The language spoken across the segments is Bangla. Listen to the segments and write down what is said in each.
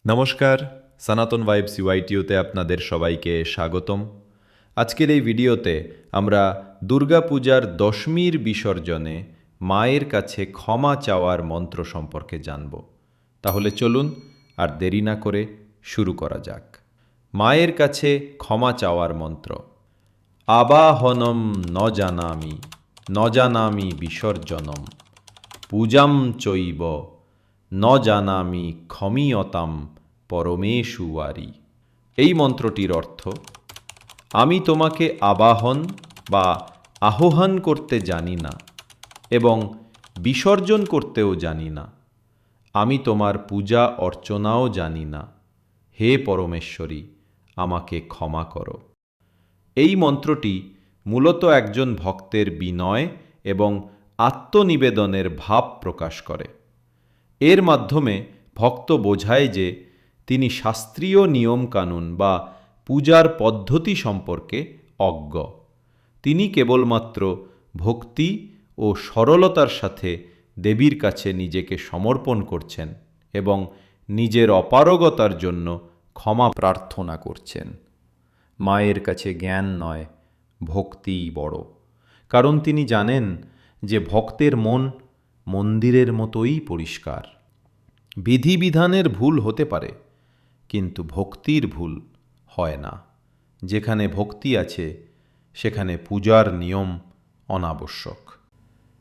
নমস্কার, সনাতন ভাইবস ইউআইটিউতে আপনাদের সবাইকে স্বাগতম। আজকের এই ভিডিওতে আমরা দুর্গাপূজার দশমীর বিসর্জনে মায়ের কাছে ক্ষমা চাওয়ার মন্ত্র সম্পর্কে জানব। তাহলে চলুন আর দেরি না করে শুরু করা যাক। মায়ের কাছে ক্ষমা চাওয়ার মন্ত্র। আবাহনম ন জানামি বিসর্জনম পূজাম চৈব ন জানামি ক্ষমীয়তাম পরমেশুয়ারি। এই মন্ত্রটির অর্থ, আমি তোমাকে আবাহন বা আহ্বান করতে জানি না এবং বিসর্জন করতেও জানি না। আমি তোমার পূজা অর্চনাও জানি না। হে পরমেশ্বরী, আমাকে ক্ষমা করো। এই মন্ত্রটি মূলত একজন ভক্তের বিনয় এবং আত্মনিবেদনের ভাব প্রকাশ করে। এর মাধ্যমে ভক্ত বোঝায় যে তিনি শাস্ত্রীয় নিয়মকানুন বা পূজার পদ্ধতি সম্পর্কে অজ্ঞ। তিনি কেবলমাত্র ভক্তি ও সরলতার সাথে দেবীর কাছে নিজেকে সমর্পণ করছেন এবং নিজের অপারগতার জন্য ক্ষমা প্রার্থনা করছেন। মায়ের কাছে জ্ঞান নয়, ভক্তিই বড়, কারণ তিনি জানেন যে ভক্তের মন মন্দিরের মতোই পরিষ্কার। বিধিবিধানের ভুল হতে পারে, কিন্তু ভক্তির ভুল হয় না। যেখানে ভক্তি আছে সেখানে পূজার নিয়ম অনাবশ্যক।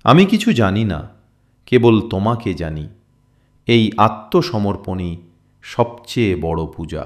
আমি কিছু জানি না, কেবল তোমাকে জানি। এই আত্মসমর্পণই সবচেয়ে বড় পূজা।